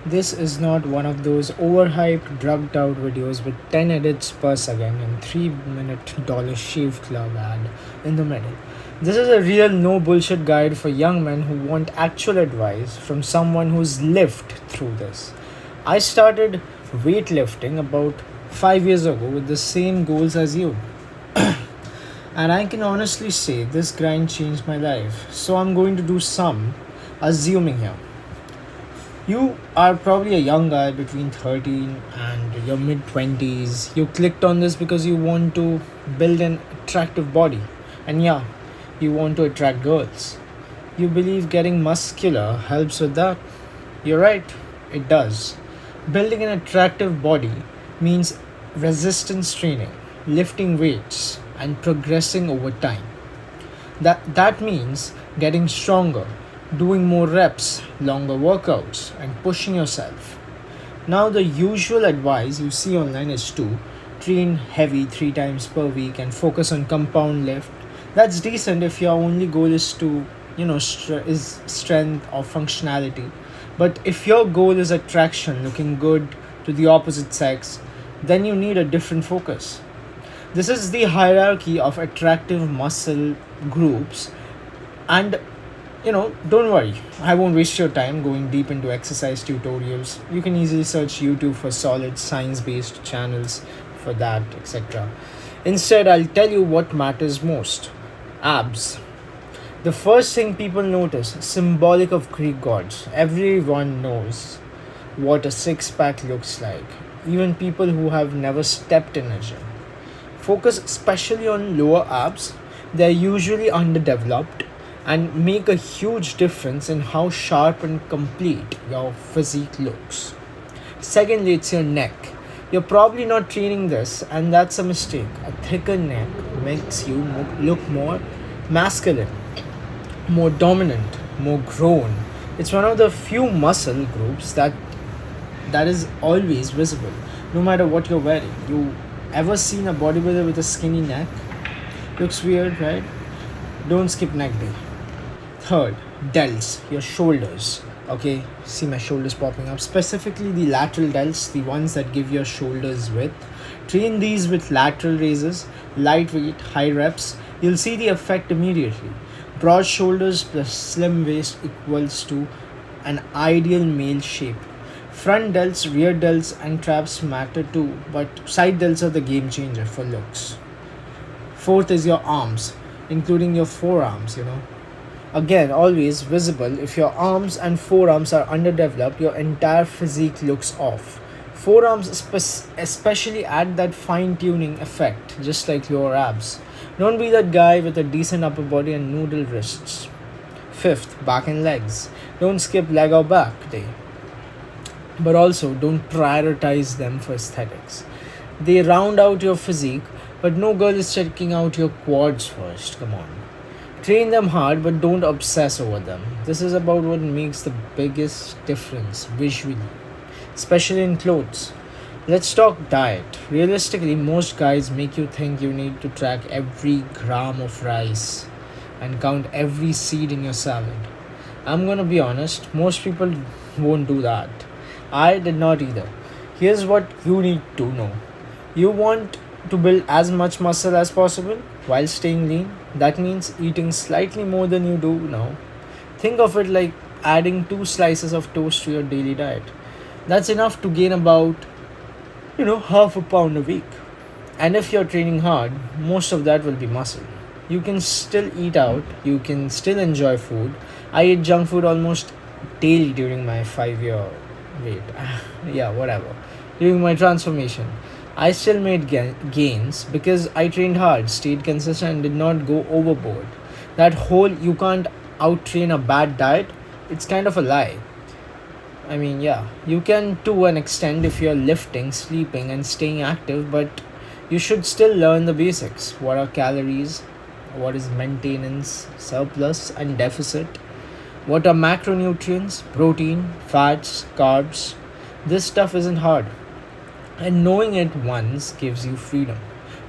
This is not one of those overhyped, drugged out videos with 10 edits per second and 3-minute Dollar Shave Club ad in the middle. This is a real no bullshit guide for young men who want actual advice from someone who's lived through this. I started weightlifting about 5 years ago with the same goals as you. And I can honestly say this grind changed my life. So I'm going to do some assuming here. You are probably a young guy between 13 and your mid 20s. You clicked on this because you want to build an attractive body. And yeah, you want to attract girls. You believe getting muscular helps with that. You're right, it does. Building an attractive body means resistance training, lifting weights, and progressing over time. That means getting stronger, doing more reps, longer workouts, and pushing yourself. Now, the usual advice you see online is to train heavy 3 times per week and focus on compound lift. That's decent if your only goal is to, is strength or functionality. But if your goal is attraction, looking good to the opposite sex, then you need a different focus. This is the hierarchy of attractive muscle groups, and don't worry, I won't waste your time going deep into exercise tutorials. You can easily search YouTube for solid science based channels for that, etc. Instead, I'll tell you what matters most: abs. The first thing people notice, symbolic of Greek gods. Everyone knows what a six pack looks like, even people who have never stepped in a gym. Focus especially on lower abs, they're usually underdeveloped and make a huge difference in how sharp and complete your physique looks. Secondly, it's your neck. You're probably not training this, and that's a mistake. A thicker neck makes you look more masculine, more dominant, more grown. It's one of the few muscle groups that is always visible, no matter what you're wearing. You ever seen a bodybuilder with a skinny neck? Looks weird, right? Don't skip neck day. Third, delts, your shoulders. Okay, see my shoulders popping up. Specifically, the lateral delts, the ones that give your shoulders width. Train these with lateral raises, lightweight, high reps. You'll see the effect immediately. Broad shoulders plus slim waist equals to an ideal male shape. Front delts, rear delts, and traps matter too, but side delts are the game changer for looks. Fourth is your arms, including your forearms. Again, always visible. If your arms and forearms are underdeveloped, your entire physique looks off. Forearms especially add that fine tuning effect, just like your abs. Don't be that guy with a decent upper body and noodle wrists. Fifth, back and legs. Don't skip leg or back day, but also don't prioritize them for aesthetics. They round out your physique, but no girl is checking out your quads first. Come on. Train them hard, but don't obsess over them. This is about what makes the biggest difference visually, especially in clothes. Let's talk diet. Realistically, most guys make you think you need to track every gram of rice and count every seed in your salad. I'm gonna be honest, most people won't do that. I did not either. Here's what you need to know: you want to build as much muscle as possible while staying lean. That means eating slightly more than you do now. Think of it like adding 2 slices of toast to your daily diet. That's enough to gain about, half a pound a week. And if you're training hard, most of that will be muscle. You can still eat out, you can still enjoy food. I ate junk food almost daily during my 5 year wait. Yeah, whatever. During my transformation. I still made gains because I trained hard, stayed consistent, and did not go overboard. That whole you can't outtrain a bad diet, it's kind of a lie. I mean, yeah, you can to an extent if you're lifting, sleeping, and staying active, but you should still learn the basics. What are calories? What is maintenance, surplus, and deficit? What are macronutrients, protein, fats, carbs? This stuff isn't hard. And knowing it once gives you freedom.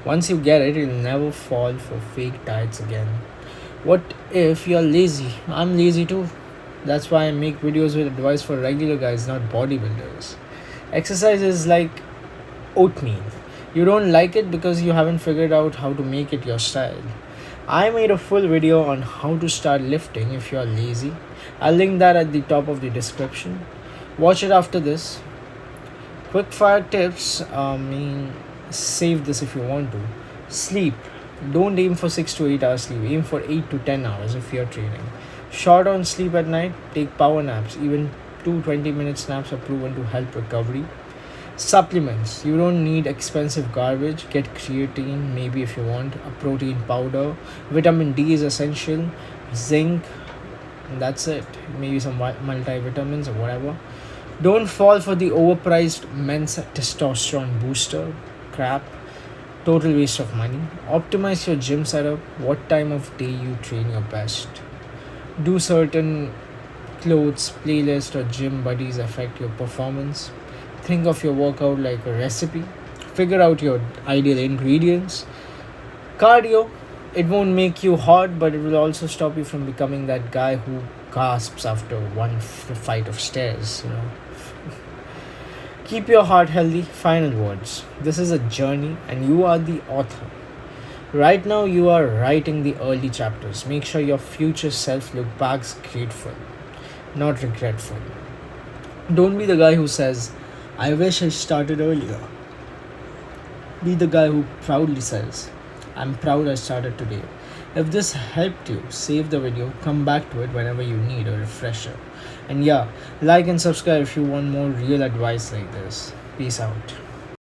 Once you get it, you'll never fall for fake diets again. What if you're lazy? I'm lazy too. That's why I make videos with advice for regular guys, not bodybuilders. Exercise is like oatmeal. You don't like it because you haven't figured out how to make it your style. I made a full video on how to start lifting if you are lazy. I'll link that at the top of the description. Watch it after this. Quick fire tips. Save this if you want to. Sleep. Don't aim for 6 to 8 hours sleep. Aim for 8 to 10 hours if you're training. Short on sleep at night. Take power naps. Even 2 20-minute naps are proven to help recovery. Supplements. You don't need expensive garbage. Get creatine, maybe if you want, a protein powder. Vitamin D is essential. Zinc, and that's it. Maybe some multivitamins or whatever. Don't fall for the overpriced men's testosterone booster crap. Total waste of money. Optimize your gym setup. What time of day you train your best. Do certain clothes, playlist, or gym buddies affect your performance? Think of your workout like a recipe. Figure out your ideal ingredients. Cardio, it won't make you hot, but it will also stop you from becoming that guy who gasps after one flight of stairs. Keep your heart healthy. Final words. This is a journey, and you are the author. Right now, you are writing the early chapters. Make sure your future self look back grateful, not regretful. Don't be the guy who says, I wish I started earlier. Be the guy who proudly says, I'm proud I started today. If this helped you, save the video, come back to it whenever you need a refresher. And yeah, like and subscribe if you want more real advice like this. Peace out.